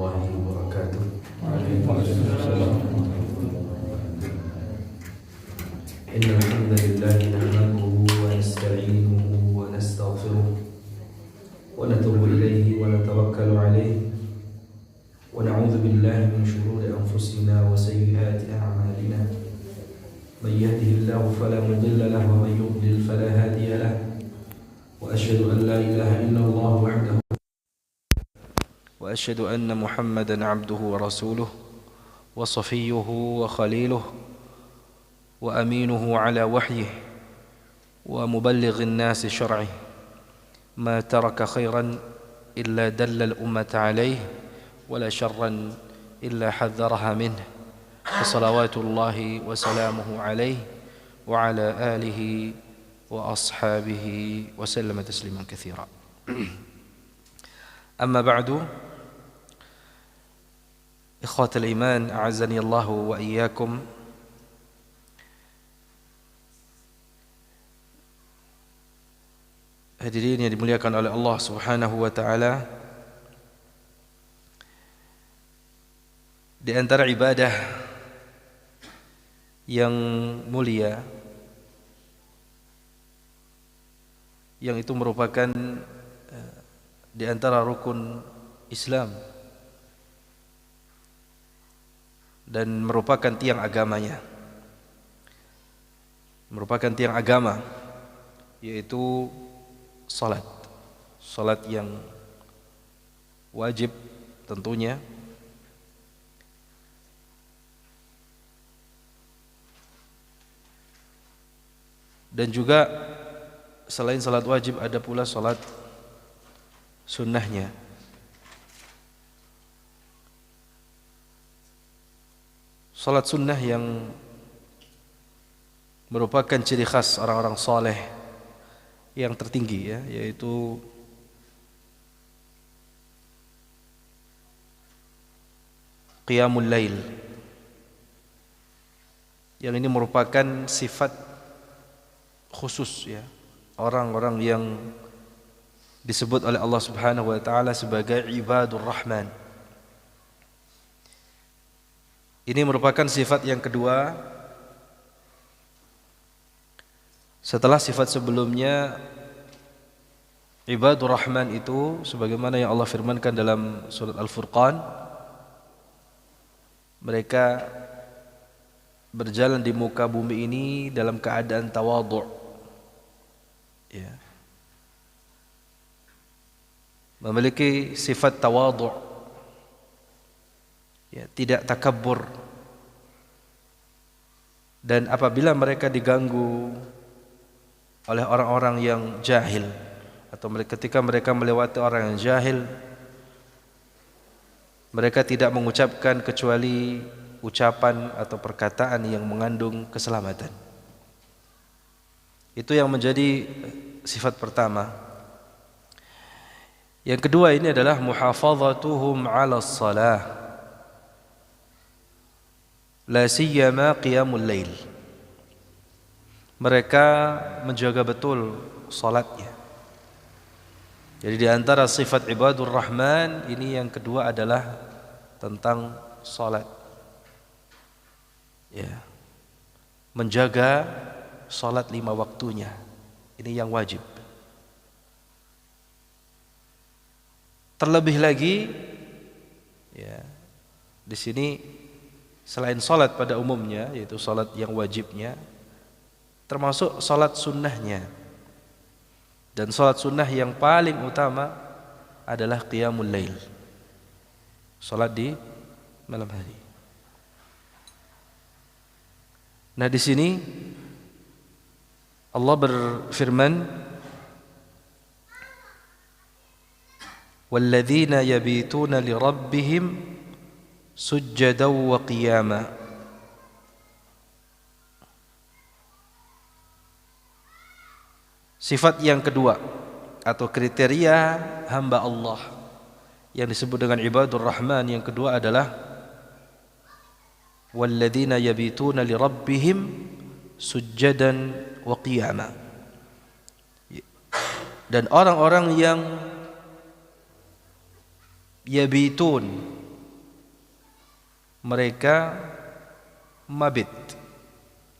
الله وبركاته. إن الحمد لله نحمده ونستعينه ونستغفره ونتوب إليه ونتوكل عليه ونعوذ بالله من شرور أنفسنا وسيئات أعمالنا. من يهده الله فلا مضل له ومن يضلل فلا هادي له. وأشهد أن لا إله إلا الله وحده وأشهد أن محمدا عبده ورسوله وصفيه وخليله وأمينه على وحيه ومبلغ الناس شرعه. ما ترك خيرا إلا دل الأمة عليه ولا شرا إلا حذرها منه. فصلوات الله وسلامه عليه وعلى آله وأصحابه وسلم تسليما كثيرا. أما بعد، إخوة الإيمان أعزني الله وإياكم. Hadirin yang dimuliakan oleh Allah Subhanahu wa taala, di antara ibadah yang mulia yang itu merupakan di antara rukun Islam dan merupakan tiang agamanya, merupakan tiang agama, yaitu salat. Salat yang wajib tentunya, dan juga selain salat wajib ada pula salat sunnahnya. Salat sunnah yang merupakan ciri khas orang-orang saleh yang tertinggi, ya, yaitu qiyamul lail. Yang ini merupakan sifat khusus, ya, orang-orang yang disebut oleh Allah Subhanahu wa taala sebagai ibadur rahman. Ini merupakan sifat yang kedua setelah sifat sebelumnya. Ibadur rahman itu sebagaimana yang Allah firmankan dalam surat Al-Furqan, mereka berjalan di muka bumi ini dalam keadaan tawadhu', ya, memiliki sifat tawadhu', ya, tidak takabbur. Dan apabila mereka diganggu oleh orang-orang yang jahil, atau ketika mereka melewati orang yang jahil, mereka tidak mengucapkan kecuali ucapan atau perkataan yang mengandung keselamatan. Itu yang menjadi sifat pertama. Yang kedua ini adalah muhafazatuhum 'ala shalah, la siyama qiyamul lail. Mereka menjaga betul salatnya. Jadi di antara sifat ibadur rahman ini yang kedua adalah tentang salat, ya, menjaga salat 5 waktunya. Ini yang wajib. Terlebih lagi, ya, di sini selain salat pada umumnya, yaitu salat yang wajibnya, termasuk salat sunnahnya. Dan salat sunnah yang paling utama adalah qiyamul lail, salat di malam hari. Nah, di sini Allah berfirman, walladzina yabituna lirabbihim sujjadan wa qiyama. Sifat yang kedua atau kriteria hamba Allah yang disebut dengan ibadur rahman yang kedua adalah walladzina yabituna lirabbihim sujjadan wa qiyama. Dan orang-orang yang yabitun, mereka mabit.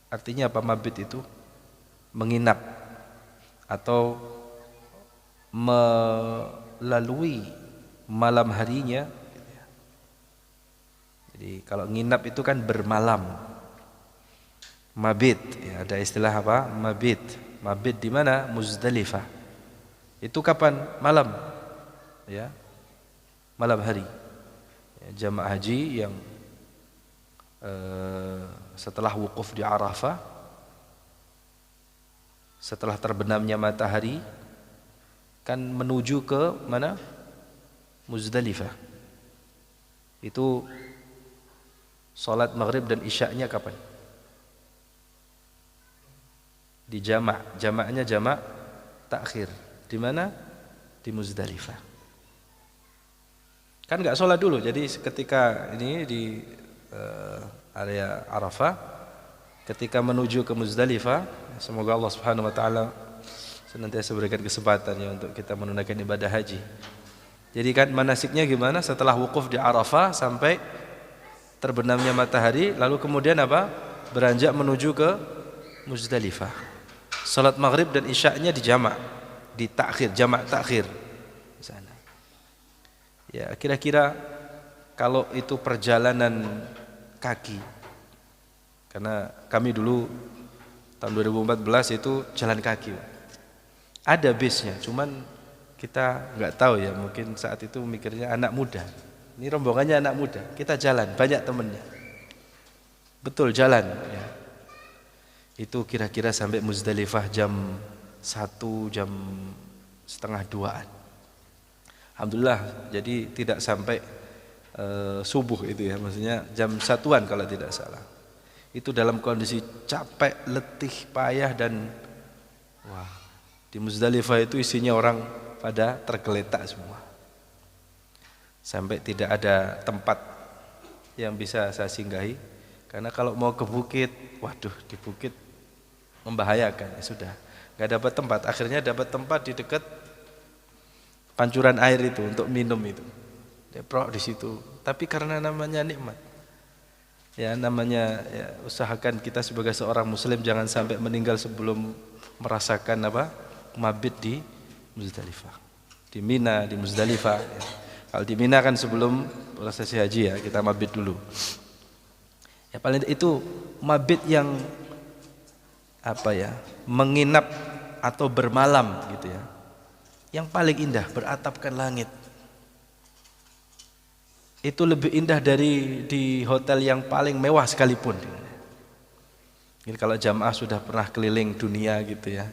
Artinya apa mabit itu? Menginap atau melalui malam harinya. Jadi kalau nginap itu kan bermalam. Mabit, ya, ada istilah apa? Mabit. Mabit di mana? Muzdalifah. Itu kapan? Malam. Ya. Malam hari. Ya, jamaah haji yang setelah wukuf di Arafah, setelah terbenamnya matahari, kan menuju ke mana? Muzdalifah. Itu salat maghrib dan isya'nya kapan? Di jamak, jamaknya jamak takhir. Di mana? Di Muzdalifah. Kan nggak sholat dulu, jadi ketika ini di area Arafah, ketika menuju ke Muzdalifah, semoga Allah Subhanahu Wa Taala senantiasa berikan kesempatannya untuk kita menunaikan ibadah haji. Jadi kan manasiknya gimana? Setelah wukuf di Arafah sampai terbenamnya matahari, lalu kemudian apa? Beranjak menuju ke Muzdalifah. Salat maghrib dan isya'nya di jamak, di takhir, jamak takhir di sana. Ya, kira-kira kalau itu perjalanan kaki, karena kami dulu tahun 2014 itu jalan kaki. Ada bisnya, cuman kita nggak tahu ya, mungkin saat itu mikirnya anak muda. Ini rombongannya anak muda, kita jalan, banyak temennya. Betul jalan ya. Itu kira-kira sampai Muzdalifah jam 1, jam setengah 2-an. Alhamdulillah, jadi tidak sampai subuh itu ya, maksudnya jam 1-an kalau tidak salah. Itu dalam kondisi capek, letih, payah dan wah, di Muzdalifah itu isinya orang pada tergeletak semua. Sampai tidak ada tempat yang bisa saya singgahi, karena kalau mau ke bukit, waduh, di bukit membahayakan. Ya sudah, nggak dapat tempat. Akhirnya dapat tempat di dekat pancuran air itu untuk minum itu. Deprok di situ. Tapi karena namanya nikmat, ya namanya ya, usahakan kita sebagai seorang Muslim jangan sampai meninggal sebelum merasakan apa mabit di Muzdalifah, di Mina, di Muzdalifah. Ya. Kalau di Mina kan sebelum prosesi haji ya kita mabit dulu. Ya paling itu mabit yang apa ya, menginap atau bermalam gitu ya. Yang paling indah beratapkan langit. Itu lebih indah dari di hotel yang paling mewah sekalipun. Jadi kalau jamaah sudah pernah keliling dunia gitu ya,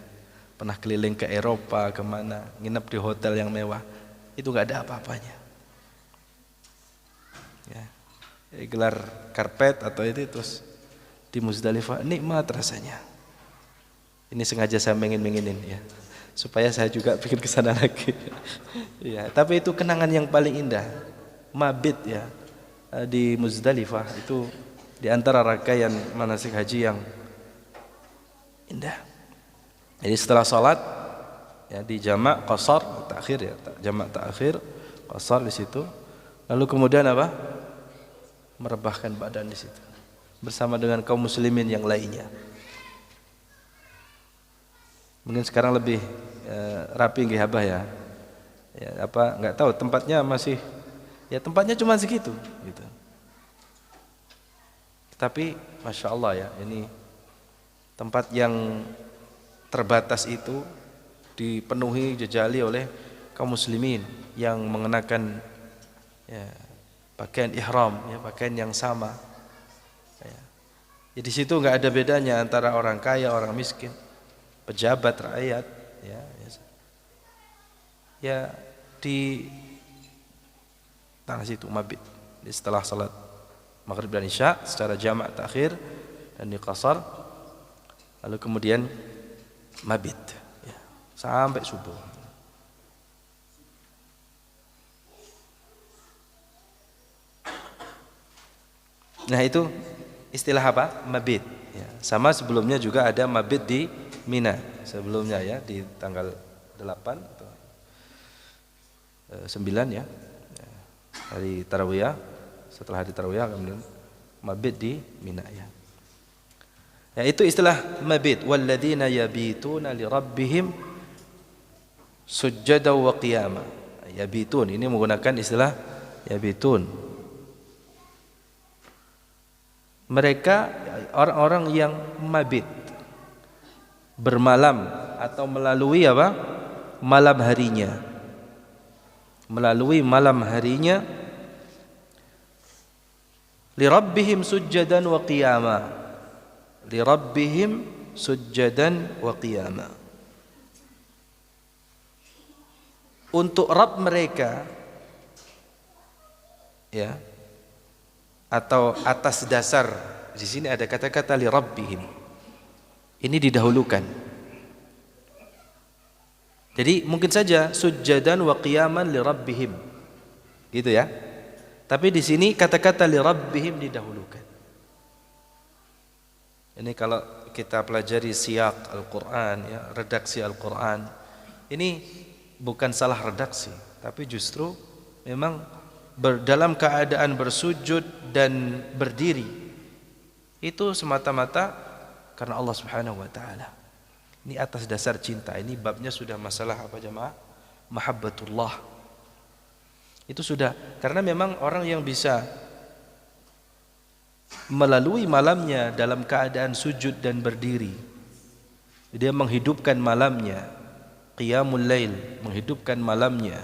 pernah keliling ke Eropa, kemana, nginep di hotel yang mewah, itu nggak ada apa-apanya. Ya, gelar karpet atau itu terus di Muzdalifah nikmat rasanya. Ini sengaja saya menginin ya, supaya saya juga pikir ke sana lagi. Ya, tapi itu kenangan yang paling indah. Mabit ya di Muzdalifah itu di antara rangkaian manasik haji yang indah. Jadi setelah salat ya di jamak qasar takhir ya, jamak takhir qasar di situ. Lalu kemudian apa? Merebahkan badan di situ bersama dengan kaum muslimin yang lainnya. Mungkin sekarang lebih rapi nggih Abah ya. Ya apa enggak tahu tempatnya masih ya tempatnya cuma segitu gitu. Tapi Masya Allah ya, ini tempat yang terbatas itu dipenuhi jejali oleh kaum muslimin yang mengenakan ya, pakaian ihram ya, pakaian yang sama ya. Ya di situ enggak ada bedanya antara orang kaya, orang miskin, pejabat, rakyat ya, ya di tanah situ mabit. Setelah salat maghrib dan isya secara jamak takhir dan di qasar, lalu kemudian mabit ya, sampai subuh. Nah itu istilah apa? Mabit ya. Sama sebelumnya juga ada mabit di Mina sebelumnya ya, di tanggal 8 atau 9 ya, hari Tarawiyah. Setelah hari Tarawiyah kemudian mabit di Mina ya. Ya, itu istilah mabit, walladzina yabituna li rabbihim sujjada wa qiyama. Yabitun ini menggunakan istilah yabitun. Mereka orang-orang yang mabit, bermalam atau melalui apa? Malam harinya. Melalui malam harinya li rabbihim sujjadan wa qiyama. Li rabbihim sujjadan wa qiyama. Untuk Rabb mereka ya, atau atas dasar, di sini ada kata-kata li rabbihim. Ini didahulukan. Jadi mungkin saja sujjadan wa qiyaman li rabbihim. Gitu ya. Tapi di sini kata-kata li rabbihim didahulukan. Ini kalau kita pelajari siyak Al-Qur'an ya, redaksi Al-Qur'an, ini bukan salah redaksi, tapi justru memang dalam keadaan bersujud dan berdiri itu semata-mata karena Allah Subhanahu wa taala. Ini atas dasar cinta. Ini babnya sudah masalah apa jemaah? Mahabbatullah. Itu sudah, karena memang orang yang bisa melalui malamnya dalam keadaan sujud dan berdiri, dia menghidupkan malamnya, qiyamul lail, menghidupkan malamnya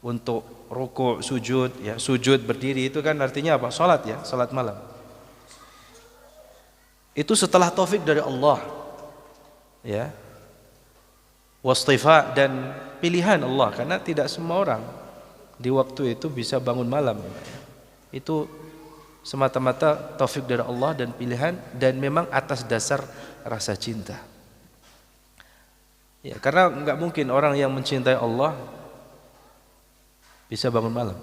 untuk rukuk, sujud ya, sujud berdiri itu kan artinya apa? Salat ya, salat malam. Itu setelah taufik dari Allah ya, wastifa dan pilihan Allah, karena tidak semua orang di waktu itu bisa bangun malam ya. Itu semata-mata taufik dari Allah dan pilihan, dan memang atas dasar rasa cinta ya, karena enggak mungkin orang yang mencintai Allah bisa bangun malam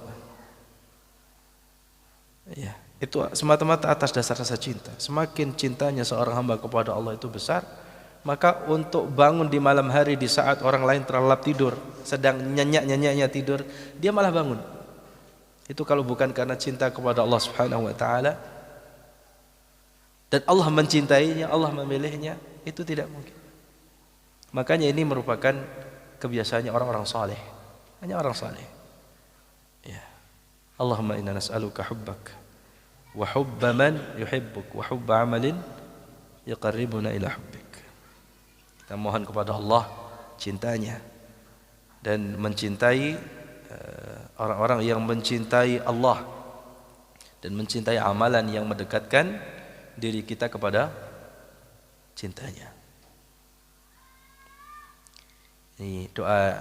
ya. Itu semata-mata atas dasar rasa cinta. Semakin cintanya seorang hamba kepada Allah itu besar, maka untuk bangun di malam hari di saat orang lain terlelap tidur, sedang nyenyak-nyenyaknya tidur, dia malah bangun. Itu kalau bukan karena cinta kepada Allah Subhanahu wa taala dan Allah mencintainya, Allah memilihnya, itu tidak mungkin. Makanya ini merupakan kebiasaannya orang-orang saleh. Hanya orang saleh. Ya. Allahumma inna nas'aluka hubbak wa hubba man yuhibbuk wa hubba amalin yuqarribuna ila hubbik. Kita mohon kepada Allah cintanya dan mencintai orang-orang yang mencintai Allah dan mencintai amalan yang mendekatkan diri kita kepada cintanya. Ini doa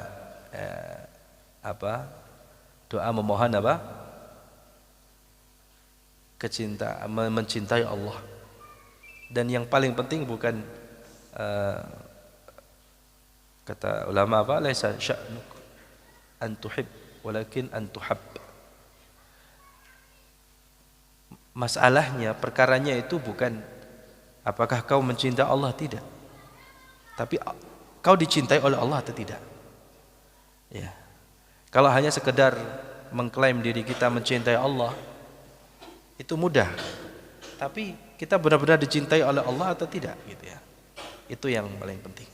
apa? Doa memohon apa? Mencintai Allah. Dan yang paling penting bukan kata ulama apa? Laisa sya'nuk an tuhib walakin an tuhab. Masalahnya, perkaranya itu bukan apakah kau mencintai Allah, tidak, tapi kau dicintai oleh Allah atau tidak ya. Kalau hanya sekedar mengklaim diri kita mencintai Allah, itu mudah, tapi kita benar-benar dicintai oleh Allah atau tidak gitu ya. Itu yang paling penting.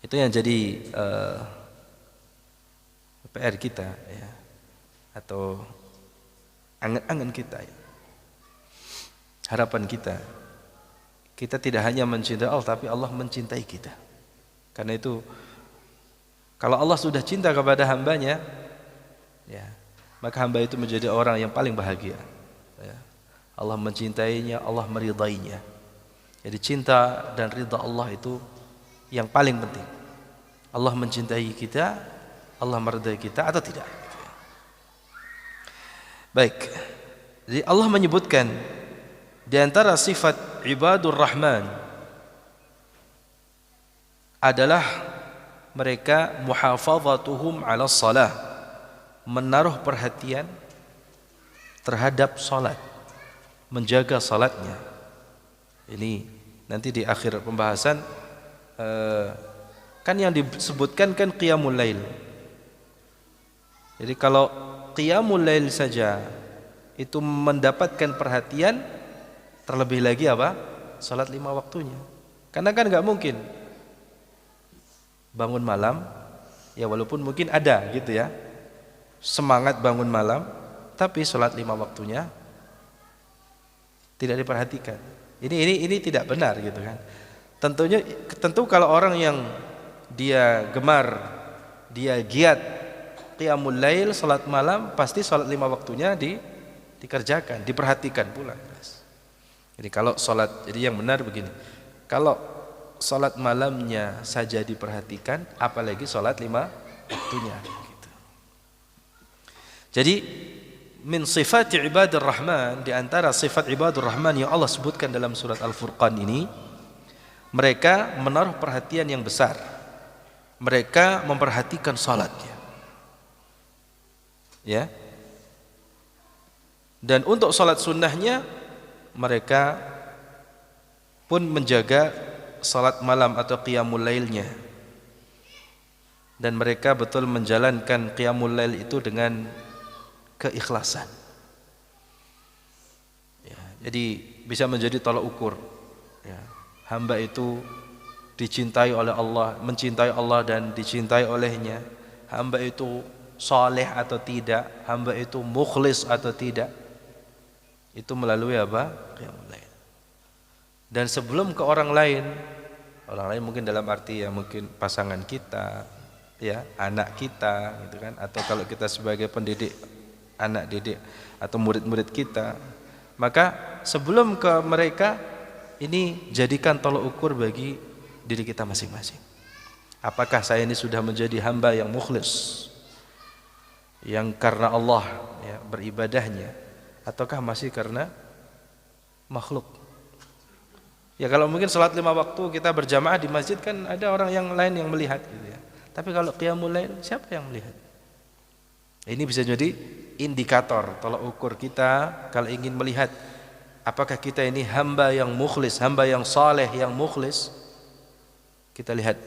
Itu yang jadi PR kita ya, atau angan-angan kita ya. Harapan kita tidak hanya mencintai Allah, tapi Allah mencintai kita. Karena itu kalau Allah sudah cinta kepada hambanya ya, maka hamba itu menjadi orang yang paling bahagia ya. Allah mencintainya, Allah meridainya. Jadi cinta dan ridha Allah itu yang paling penting. Allah mencintai kita, Allah meridai kita atau tidak. Baik. Jadi Allah menyebutkan di antara sifat ibadur rahman adalah mereka muhafazatuhum 'ala shalah, menaruh perhatian terhadap salat, menjaga salatnya. Ini nanti di akhir pembahasan kan yang disebutkan kan qiyamul lail. Jadi kalau qiyamul lail saja itu mendapatkan perhatian, terlebih lagi apa? Salat 5 waktunya. Karena kan nggak mungkin bangun malam, ya walaupun mungkin ada gitu ya, semangat bangun malam, tapi salat 5 waktunya tidak diperhatikan. Ini tidak benar gitu kan. Tentu kalau orang yang dia gemar, dia giat qiyamul lail, salat malam, pasti salat 5 waktunya dikerjakan, diperhatikan pula. Jadi kalau salat, jadi yang benar begini. Kalau salat malamnya saja diperhatikan, apalagi salat 5 waktunya gitu. Jadi min sifat ibadur rahman, di antara sifat ibadur rahman yang Allah sebutkan dalam surat Al-Furqan ini, mereka menaruh perhatian yang besar. Mereka memperhatikan salatnya. Ya. Dan untuk salat sunnahnya mereka pun menjaga salat malam atau qiyamul lailnya. Dan mereka betul menjalankan qiyamul lail itu dengan keikhlasan. Ya, jadi bisa menjadi tolak ukur. Ya, hamba itu dicintai oleh Allah, mencintai Allah dan dicintai olehnya. Hamba itu saleh atau tidak, hamba itu mukhlis atau tidak, itu melalui apa? Qiyamul lail. Dan sebelum ke orang lain mungkin dalam arti ya mungkin pasangan kita, ya anak kita, gitu kan? Atau kalau kita sebagai pendidik, anak didik atau murid-murid kita, maka sebelum ke mereka ini jadikan tolak ukur bagi diri kita masing-masing. Apakah saya ini sudah menjadi hamba yang mukhlis, yang karena Allah ya, beribadahnya, ataukah masih karena makhluk? Ya kalau mungkin salat 5 waktu kita berjamaah di masjid kan ada orang yang lain yang melihat gitu ya. Tapi kalau qiyamul lail siapa yang melihat? Ini bisa jadi indikator tolak ukur kita kalau ingin melihat apakah kita ini hamba yang mukhlis, hamba yang saleh, yang mukhlis. Kita lihat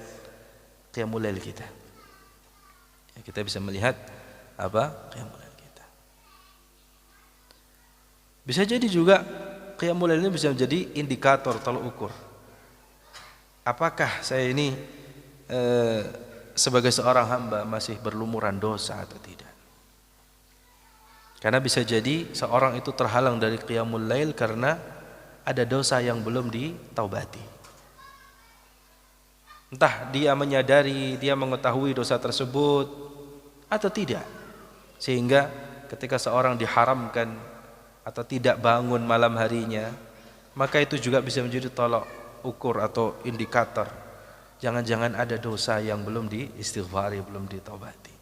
qiyamul lail kita. Ya, kita bisa melihat apa? Qiyamul lail kita. Bisa jadi juga qiyamul lail ini bisa menjadi indikator tolak ukur. Apakah saya ini sebagai seorang hamba masih berlumuran dosa atau tidak? Karena bisa jadi seorang itu terhalang dari qiyamul lail karena ada dosa yang belum ditaubati. Entah dia menyadari, dia mengetahui dosa tersebut atau tidak. Sehingga ketika seorang diharamkan atau tidak bangun malam harinya, maka itu juga bisa menjadi tolak ukur atau indikator. Jangan-jangan ada dosa yang belum diistighfari, belum ditaubati.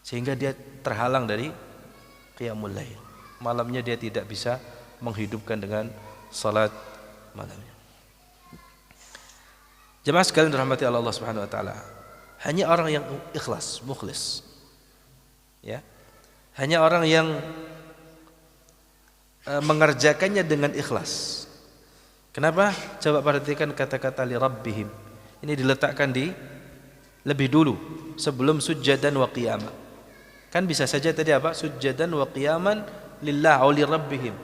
Sehingga dia terhalang dari qiyamul lail. Malamnya dia tidak bisa menghidupkan dengan salat malamnya. Jemaah sekalian dirahmati Allah Subhanahu wa taala. Hanya orang yang ikhlas, mukhlis. Ya. Hanya orang yang mengerjakannya dengan ikhlas. Kenapa? Coba perhatikan kata-kata li rabbihim. Ini diletakkan di lebih dulu sebelum sujjadan wa qiyaman. Kan bisa saja tadi apa? Sujjadan wa qiyaman lillah aw li rabbihim.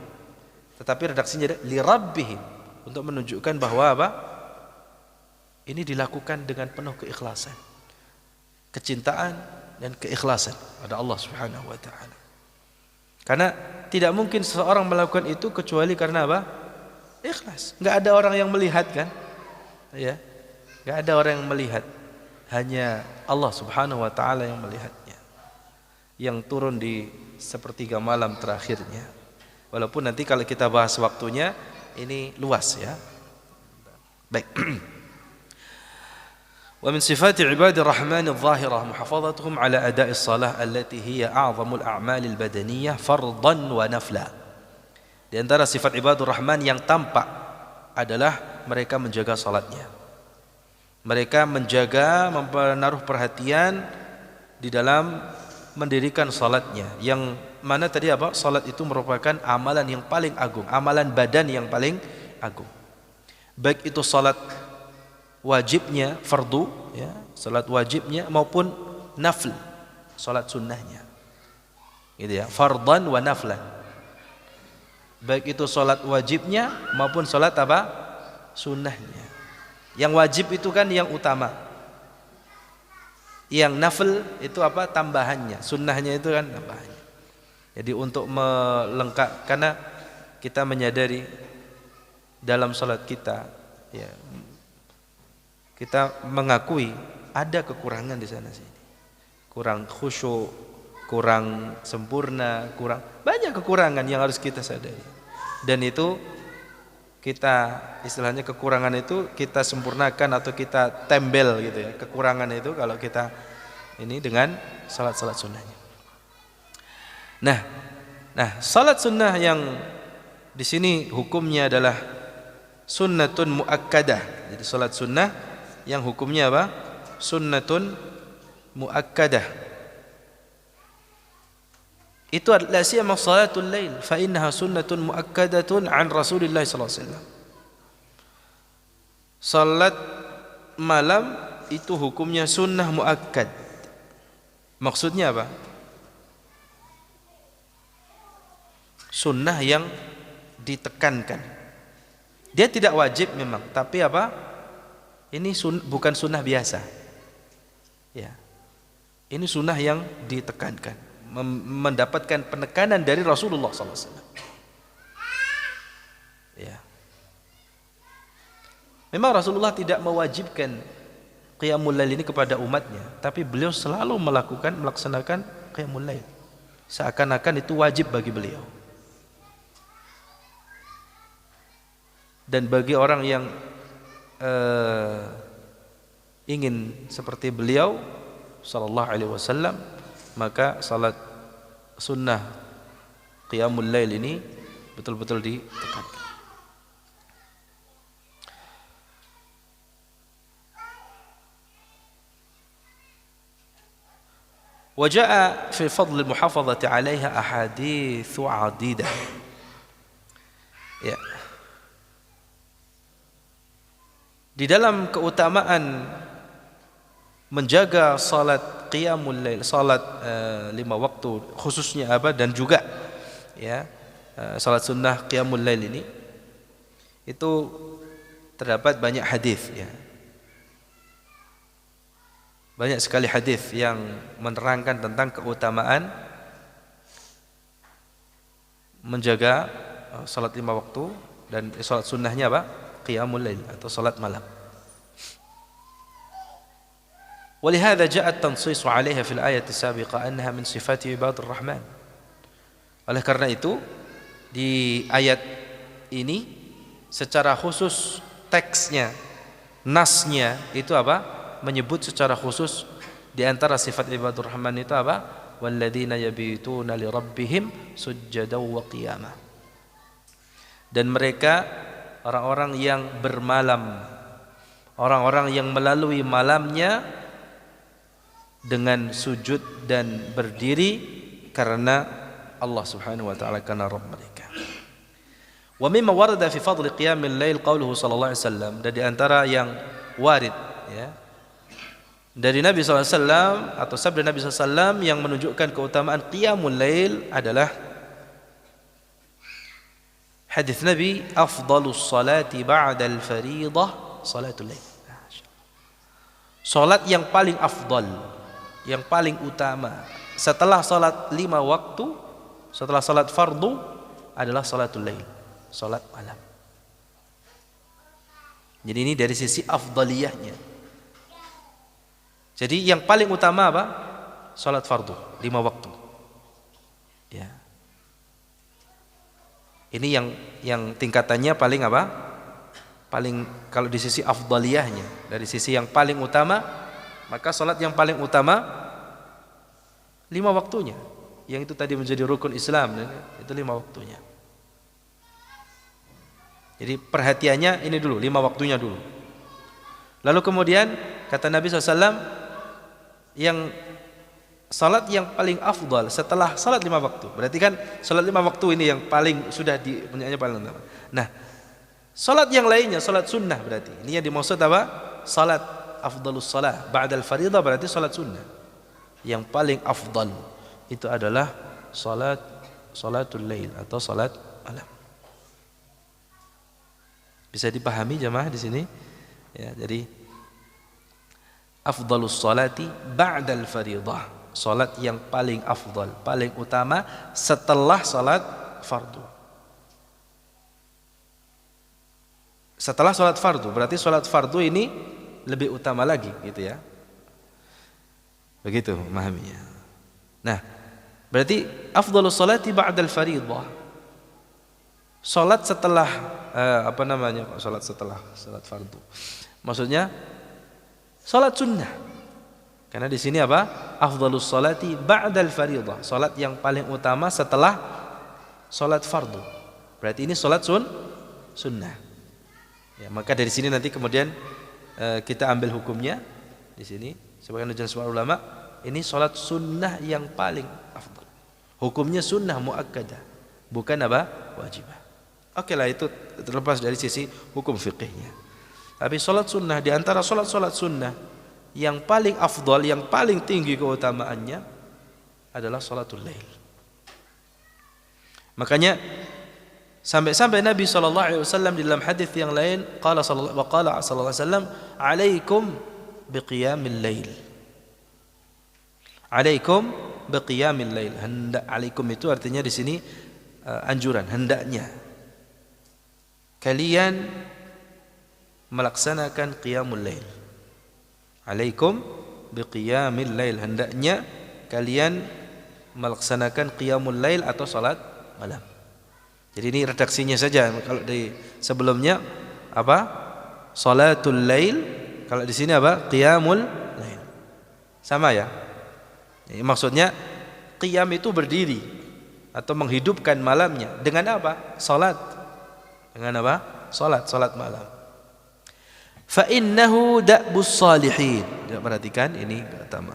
Tetapi redaksinya li rabbihim untuk menunjukkan bahwa apa? Ini dilakukan dengan penuh keikhlasan, kecintaan dan keikhlasan pada Allah Subhanahu wa taala. Karena tidak mungkin seseorang melakukan itu kecuali karena apa? Ikhlas. Enggak ada orang yang melihat kan? Ya. Enggak ada orang yang melihat. Hanya Allah Subhanahu wa taala yang melihatnya. Yang turun di sepertiga malam terakhirnya. Walaupun nanti kalau kita bahas waktunya ini luas ya. Baik. ومن صفات عباد الرحمن الظاهرة محافظتهم على أداء الصلاة التي هي أعظم الأعمال البدنية فرضا ونفلا. Di antara sifat ibadur rahman yang tampak adalah mereka menjaga salatnya. Mereka menjaga, menaruh perhatian di dalam mendirikan salatnya. Yang mana tadi apa? Salat itu merupakan amalan yang paling agung, amalan badan yang paling agung. Baik itu salat wajibnya, fardu ya, salat wajibnya maupun nafl, salat sunnahnya. Gitu ya, fardhan wa naflan. baik itu salat wajibnya maupun salat apa? Sunnahnya. Yang wajib itu kan yang utama. Yang nafil itu apa? Tambahannya. Sunnahnya itu kan tambahannya. Jadi untuk melengkap, karena kita menyadari dalam salat kita, ya, kita mengakui ada kekurangan di sana sini. Kurang khusyuk, kurang sempurna, kurang banyak kekurangan yang harus kita sadari. Dan itu kita istilahnya kekurangan itu kita sempurnakan atau kita tembel gitu ya. Kekurangan itu kalau kita ini dengan salat-salat sunnahnya. Nah, salat sunnah yang di sini hukumnya adalah sunnatun muakkadah. Jadi salat sunnah yang hukumnya apa? Sunnatun muakkadah. Itu adalah siyama salatul lail fa innaha sunnatun muakkadatun an Rasulillah sallallahu alaihi wasallam. Salat malam itu hukumnya sunnah muakkad. Maksudnya apa? Sunnah yang ditekankan. Dia tidak wajib memang, tapi apa? Ini bukan sunnah biasa. Ya. Ini sunnah yang ditekankan, mendapatkan penekanan dari Rasulullah SAW. Ya. Memang Rasulullah tidak mewajibkan qiyamul lail ini kepada umatnya, tapi beliau selalu melaksanakan qiyamul lail. Seakan-akan itu wajib bagi beliau. Dan bagi orang yang ingin seperti beliau sallallahu alaihi wasallam, maka salat sunnah qiyamul lail ini betul-betul ditekankan. Waja'a fi fadl al-muhafazati 'alaiha ahadits 'adidah. Ya. Di dalam keutamaan menjaga salat qiyamul lail, salat 5 waktu khususnya apa, dan juga ya salat sunnah qiyamul lail ini itu terdapat banyak hadis ya. Banyak sekali hadis yang menerangkan tentang keutamaan menjaga salat 5 waktu dan salat sunnahnya apa? Qiyamul lail atau salat malam. ولهذا جاء التنصيص عليها في الآية السابقة أنها من صفات عباد الرحمن. Oleh karena itu di ayat ini secara khusus teksnya, nasnya itu apa? Menyebut secara khusus di antara sifat ibadur rahman itu apa? Walladzina yabituna li rabbihim sujjadan wa qiyama. Dan mereka orang-orang yang bermalam, orang-orang yang melalui malamnya dengan sujud dan berdiri karena Allah Subhanahu wa taala, karena Rabb mereka. Wa mimma warada fi fadli qiyamil lail qauluhu sallallahu alaihi wasallam, dan di antara yang warid ya dari Nabi sallallahu alaihi wasallam atau sabda Nabi sallallahu alaihi wasallam yang menunjukkan keutamaan qiyamul lail adalah hadis Nabi, afdhalus salati ba'dal fariidah salatul lail. Salat yang paling afdal, yang paling utama setelah salat 5 waktu, setelah salat fardu adalah salatul lail, salat malam. Jadi ini dari sisi afdaliyahnya. Jadi yang paling utama apa? Salat fardu 5 waktu. Ya. Ini yang tingkatannya paling apa? Paling, kalau di sisi afdaliyahnya, dari sisi yang paling utama, maka salat yang paling utama 5 waktunya, yang itu tadi menjadi rukun Islam, itu 5 waktunya. Jadi perhatiannya ini dulu, 5 waktunya dulu. Lalu kemudian kata Nabi SAW, yang salat yang paling afdal setelah salat 5 waktu, berarti kan salat 5 waktu ini yang paling sudah punyanya paling utama. Nah, salat yang lainnya salat sunnah, berarti ini yang dimaksud apa? Salat afdalus salah ba'dal fariidah, berarti salat sunnah. Yang paling afdal itu adalah salatul lail atau salat malam. Bisa dipahami jamaah di sini? Ya, jadi afdhalus salati ba'dal fardhah. Salat yang paling afdal, paling utama setelah salat fardu. Setelah salat fardu, berarti salat fardu ini lebih utama lagi gitu ya. Begitu memahaminya. Nah, berarti afdhalus salati ba'dal fardhah. Salat setelah salat setelah salat fardu. Maksudnya salat sunnah. Karena di sini apa? Afdhalus salati ba'dal fardhah. Salat yang paling utama setelah salat fardu. Berarti ini salat sunnah. Ya, maka dari sini nanti kemudian kita ambil hukumnya di sini sebagai ujian semua ulama, ini salat sunnah yang paling afdal. Hukumnya sunnah muakkadah, bukan apa? Wajibah. Oke lah, itu terlepas dari sisi hukum fikihnya. Tapi salat sunnah, di antara salat sunnah yang paling afdal, yang paling tinggi keutamaannya adalah salatul lail. Makanya sampai-sampai Nabi SAW di dalam hadis yang lain qala sallallahu alaihi wasallam, alaikum biqiyamil lail. Alaikum biqiyamil lail. Hendak, alaikum itu artinya di sini anjuran, hendaknya kalian melaksanakan qiyamul lail. Alaikum biqiyamil lail. Hendaknya kalian melaksanakan qiyamul lail atau salat malam. Jadi ini redaksinya saja. Kalau di sebelumnya apa? Salatul lail. Kalau di sini apa? Qiyamul lail. Sama ya? Jadi maksudnya qiyam itu berdiri atau menghidupkan malamnya dengan apa? Salat. Dengan apa? Salat malam. Fa innahu da'bus salihin. Perhatikan ini pertama.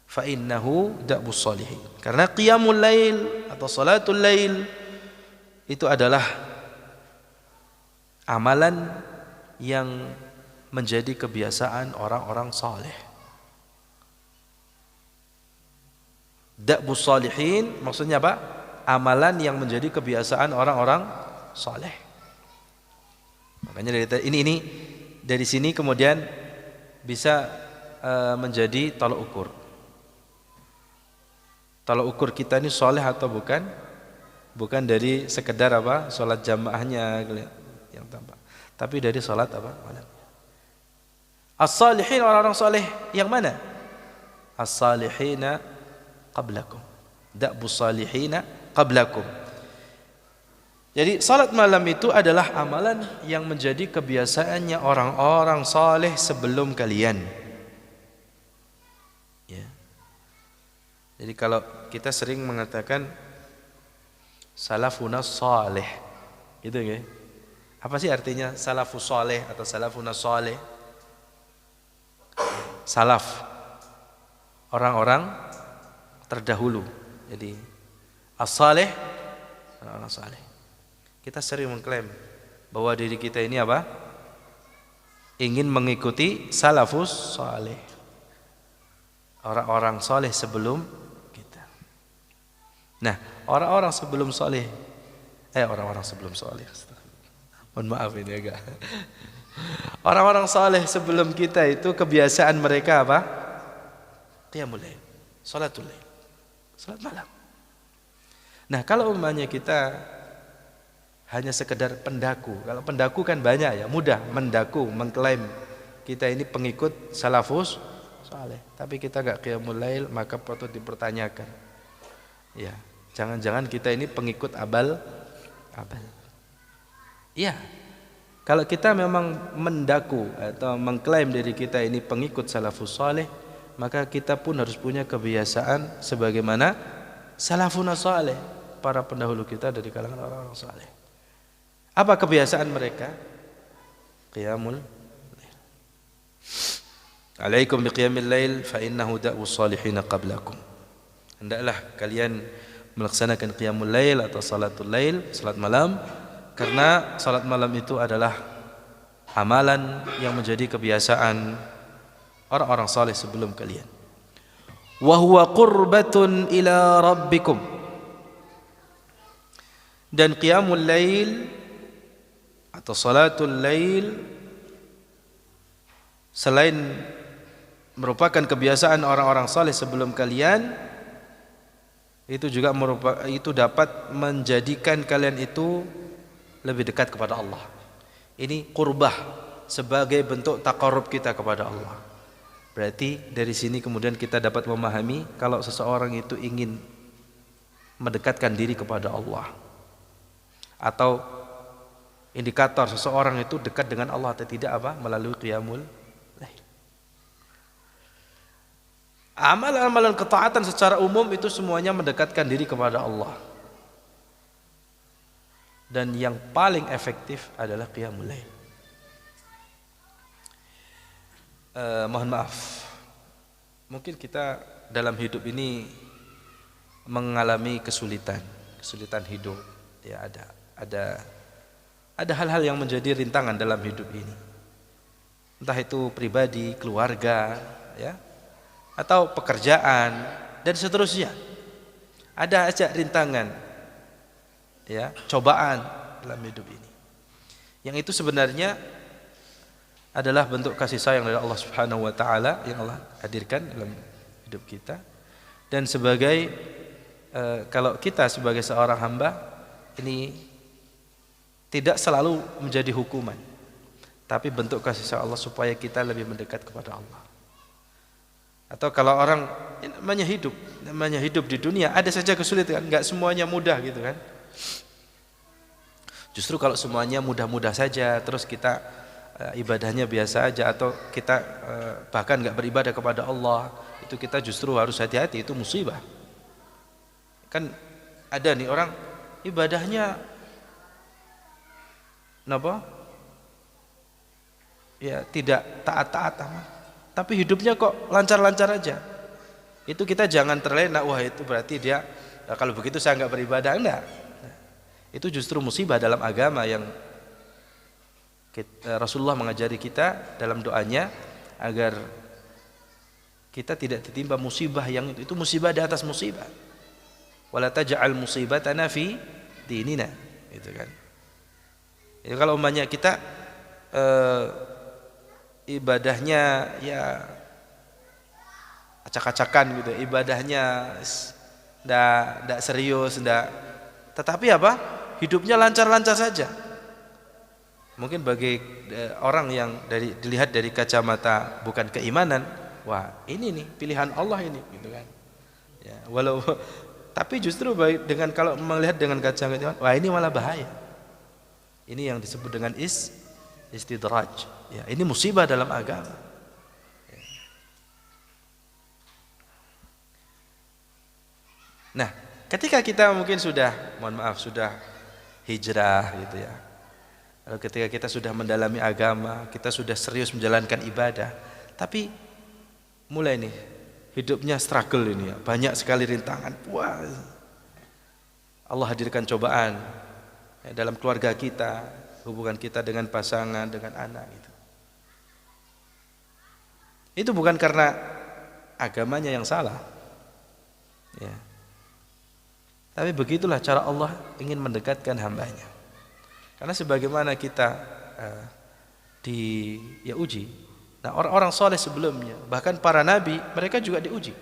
Fa innahu da'bus salihin. Karena qiyamul lail atau salatul lail itu adalah amalan yang menjadi kebiasaan orang-orang saleh. Da'bus salihin maksudnya apa? Amalan yang menjadi kebiasaan orang-orang saleh. Makanya dari sini kemudian bisa menjadi tolak ukur. Tolak ukur kita ini saleh atau bukan? Bukan dari sekedar apa? Salat jamaahnya yang tampak, tapi dari salat apa? Malam. As-salihin, orang-orang saleh yang mana? As-salihina qablakum. Da'bus salihina qablakum. Jadi salat malam itu adalah amalan yang menjadi kebiasaannya orang-orang saleh sebelum kalian. Ya. Jadi kalau kita sering mengatakan salafuna saleh, gitu ya. Apa sih artinya salafus saleh atau salafuna saleh? Salaf, orang-orang terdahulu. Jadi as-saleh, orang-orang saleh. Kita sering mengklaim bahwa diri kita ini apa? Ingin mengikuti salafus saleh, orang-orang saleh sebelum kita. Nah, orang-orang sebelum saleh, orang-orang sebelum saleh. Mohon maaf ini agak. Orang-orang saleh sebelum kita itu kebiasaan mereka apa? Qiyamul lail, salatul lail, salat malam. Nah, kalau umpamanya kita hanya sekedar pendaku. Kalau pendaku kan banyak ya, mudah mendaku, mengklaim kita ini pengikut salafus saleh. Tapi kita enggak qiyamul lail, maka patut dipertanyakan. Ya, jangan-jangan kita ini pengikut abal. Ya, kalau kita memang mendaku atau mengklaim diri kita ini pengikut salafus saleh, maka kita pun harus punya kebiasaan sebagaimana salafun saleh, para pendahulu kita dari kalangan orang-orang saleh. Apa kebiasaan mereka? Qiyamul lail. Alaikum biqiyamil lail fa innahu da'bus salihin qablakum. Hendaklah kalian melaksanakan qiyamul lail atau salatul lail, salat malam, karena salat malam itu adalah amalan yang menjadi kebiasaan orang-orang saleh sebelum kalian. Wa huwa qurbatun ila rabbikum. Dan qiyamul lail atau salatul lail selain merupakan kebiasaan orang-orang saleh sebelum kalian, itu juga itu dapat menjadikan kalian itu lebih dekat kepada Allah. Ini qurbah sebagai bentuk taqarrub kita kepada Allah. Berarti dari sini kemudian kita dapat memahami kalau seseorang itu ingin mendekatkan diri kepada Allah, atau indikator seseorang itu dekat dengan Allah atau tidak melalui qiyamul lail. Amalan-amalan ketaatan secara umum itu semuanya mendekatkan diri kepada Allah. Dan yang paling efektif adalah qiyamul lail. Mohon maaf, mungkin kita dalam hidup ini mengalami kesulitan hidup. Ya, ada hal-hal yang menjadi rintangan dalam hidup ini. Entah itu pribadi, keluarga, ya, atau pekerjaan dan seterusnya. Ada aja rintangan, ya, cobaan dalam hidup ini. Yang itu sebenarnya adalah bentuk kasih sayang dari Allah Subhanahu wa taala yang Allah hadirkan dalam hidup kita. Dan sebagai kalau kita sebagai seorang hamba ini tidak selalu menjadi hukuman, tapi bentuk kasih sayang Allah supaya kita lebih mendekat kepada Allah. Atau kalau orang namanya hidup di dunia ada saja kesulitan, enggak semuanya mudah gitu kan. Justru kalau semuanya mudah-mudah saja, terus kita ibadahnya biasa aja, atau kita bahkan enggak beribadah kepada Allah, itu kita justru harus hati-hati, itu musibah. Kan ada nih orang ibadahnya ya tidak taat-taat amat, tapi hidupnya kok lancar-lancar aja. Itu kita jangan terlena, wah itu berarti dia kalau begitu saya enggak beribadah. Enggak. Itu justru musibah dalam agama yang Rasulullah mengajari kita dalam doanya agar kita tidak tertimpa musibah yang itu musibah di atas musibah. Wala taj'al musibatana fi dinina, gitu kan. Ya, kalau umpamanya kita ibadahnya ya acak-acakan gitu, ibadahnya ndak serius, tetapi hidupnya lancar-lancar saja. Mungkin bagi orang yang dilihat dari kacamata bukan keimanan, wah ini nih pilihan Allah ini, gitu kan. Ya, tapi justru dengan kalau melihat dengan kacamata, wah ini malah bahaya. Ini yang disebut dengan istidraj. Ya, ini musibah dalam agama. Ya. Nah, ketika kita mungkin sudah hijrah gitu ya. Lalu ketika kita sudah mendalami agama, kita sudah serius menjalankan ibadah, tapi mulai nih hidupnya struggle ini ya, banyak sekali rintangan. Wah, Allah hadirkan cobaan ya, dalam keluarga kita, hubungan kita dengan pasangan, dengan anak gitu. Itu bukan karena agamanya yang salah, ya. Tapi begitulah cara Allah ingin mendekatkan hambanya. Karena sebagaimana kita diuji. Nah, orang-orang soleh sebelumnya, bahkan para nabi, mereka juga diuji,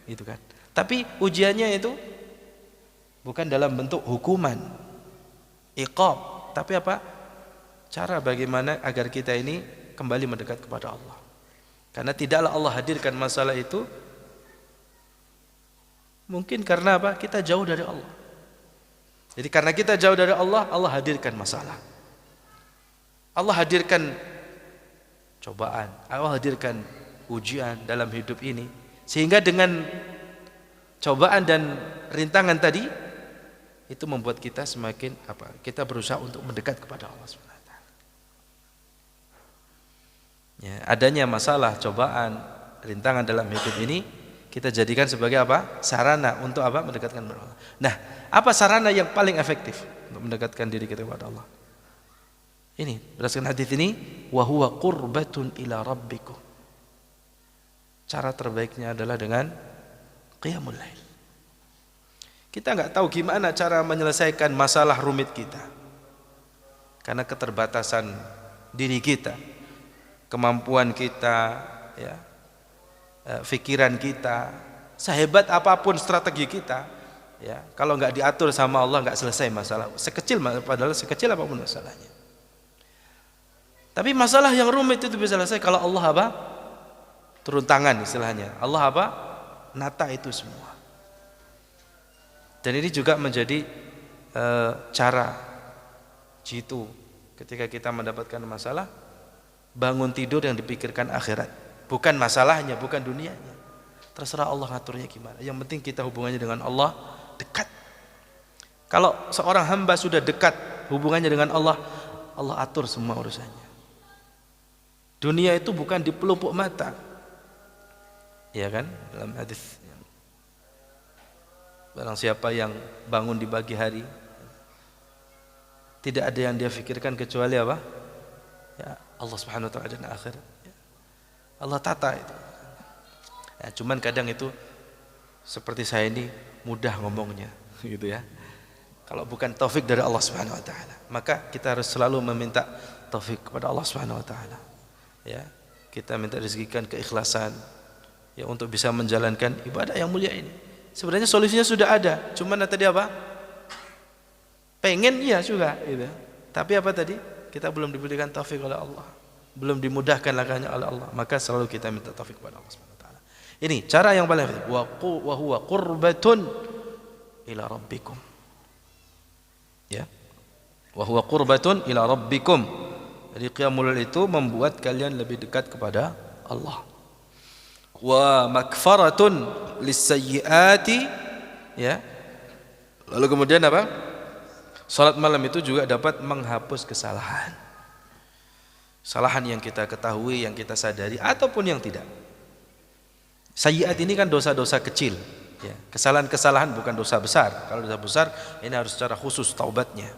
gitu kan. Tapi ujiannya itu bukan dalam bentuk hukuman, iqab, tapi cara bagaimana agar kita ini kembali mendekat kepada Allah. Karena tidaklah Allah hadirkan masalah itu mungkin karena kita jauh dari Allah. Jadi karena kita jauh dari Allah, Allah hadirkan masalah. Allah hadirkan cobaan, Allah hadirkan ujian dalam hidup ini, sehingga dengan cobaan dan rintangan tadi itu membuat kita semakin kita berusaha untuk mendekat kepada Allah Subhanahu wa taala. Ya, adanya masalah, cobaan, rintangan dalam hidup ini kita jadikan sebagai sarana untuk mendekatkan kepada Allah. Nah, apa sarana yang paling efektif untuk mendekatkan diri kita kepada Allah? Ini berdasarkan hadis ini, wa huwa qurbatun ila rabbikum. Cara terbaiknya adalah dengan qiyamul lail. Kita enggak tahu gimana cara menyelesaikan masalah rumit kita. Karena keterbatasan diri kita, kemampuan kita, ya, pikiran kita, sehebat apapun strategi kita, ya, kalau nggak diatur sama Allah nggak selesai masalah. Padahal sekecil apapun masalahnya. Tapi masalah yang rumit itu bisa selesai kalau Allah apa? Turun tangan istilahnya. Allah apa? Nata itu semua. Dan ini juga menjadi cara jitu ketika kita mendapatkan masalah, bangun tidur yang dipikirkan akhirat, bukan masalahnya, bukan dunianya. Terserah Allah ngaturnya gimana. Yang penting kita hubungannya dengan Allah dekat. Kalau seorang hamba sudah dekat hubungannya dengan Allah, Allah atur semua urusannya. Dunia itu bukan di pelupuk mata, ya kan? Dalam hadis, barang siapa yang bangun di pagi hari, tidak ada yang dia fikirkan kecuali apa? Ya, Allah Subhanahu wa taala dan akhir. Allah tata itu. Ya, cuman kadang itu seperti saya ini mudah ngomongnya, gitu ya. Kalau bukan taufik dari Allah Subhanahu wa taala, maka kita harus selalu meminta taufik kepada Allah Subhanahu wa taala. Ya, kita minta rezekikan keikhlasan, ya, untuk bisa menjalankan ibadah yang mulia ini. Sebenarnya solusinya sudah ada, cuman tadi apa? Pengen iya juga, gitu. Tapi apa tadi? Kita belum diberikan taufik oleh Allah, belum dimudahkan langkahnya oleh Allah. Maka selalu kita minta taufik kepada Allah Subhanahu wa taala. Ini cara yang paling penting. Wa huwa qurbatun ila rabbikum. Ya. Wa huwa qurbatun ila rabbikum. Jadi qiyamul lail itu membuat kalian lebih dekat kepada Allah. Wa makfaratun lisayyiati, ya. Lalu kemudian apa? Salat malam itu juga dapat menghapus kesalahan. Kesalahan yang kita ketahui, yang kita sadari ataupun yang tidak. Sayyiat ini kan dosa-dosa kecil, ya. Kesalahan-kesalahan bukan dosa besar. Kalau dosa besar ini harus secara khusus taubatnya.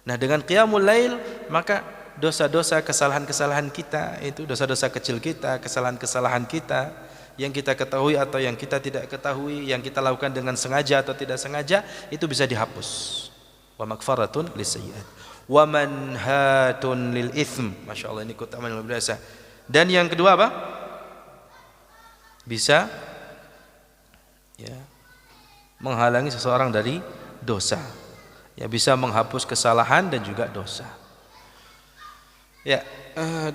Nah, dengan qiyamul lail maka dosa-dosa, kesalahan-kesalahan kita itu, dosa-dosa kecil kita, kesalahan-kesalahan kita yang kita ketahui atau yang kita tidak ketahui, yang kita lakukan dengan sengaja atau tidak sengaja, itu bisa dihapus. Wa makfaratun lisayyi'at wa manhatun lil itsm. Masyaallah, ini keutamaan yang luar biasa. Dan yang kedua apa? Bisa, ya, menghalangi seseorang dari dosa. Ya, bisa menghapus kesalahan dan juga dosa. Ya,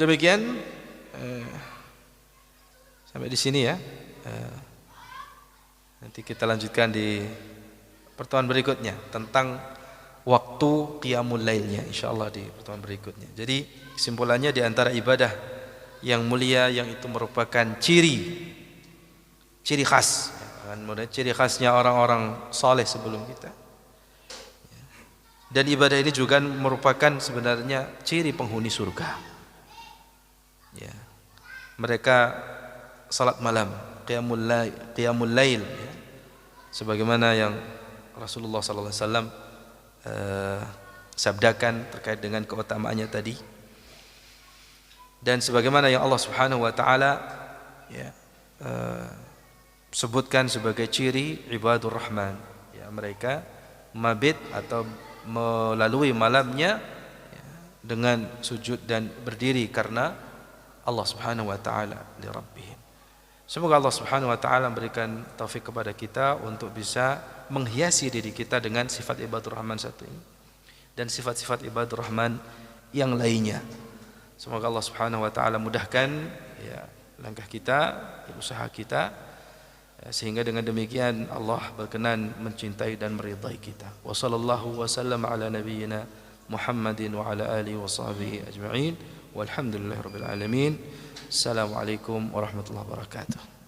demikian sampai di sini ya. Nanti kita lanjutkan di pertemuan berikutnya tentang waktu qiyamul lailnya, insyaallah di pertemuan berikutnya. Jadi kesimpulannya, di antara ibadah yang mulia yang itu merupakan ciri khas, ciri khasnya orang-orang saleh sebelum kita. Dan ibadah ini juga merupakan sebenarnya ciri penghuni surga. Ya. Mereka salat malam, qiyamul lail, ya. Sebagaimana yang Rasulullah sallallahu alaihi wasallam sabdakan terkait dengan keutamaannya tadi. Dan sebagaimana yang Allah Subhanahu wa taala, ya, sebutkan sebagai ciri ibadur rahman, ya, mereka mabit atau melalui malamnya, ya, dengan sujud dan berdiri karena Allah Subhanahu wa taala li rabbihim. Semoga Allah Subhanahu wa taala memberikan taufik kepada kita untuk bisa menghiasi diri kita dengan sifat ibadur rahman satu ini dan sifat-sifat ibadur rahman yang lainnya. Semoga Allah Subhanahu wa taala mudahkan, ya, langkah kita, usaha kita, sehingga dengan demikian Allah berkenan mencintai dan meridai kita. Wa sallallahu wa sallam ala nabiyyina Muhammadin wa ala alihi wa sahbihi ajma'in. Walhamdulillahirabbil alamin. Assalamualaikum warahmatullahi wabarakatuh.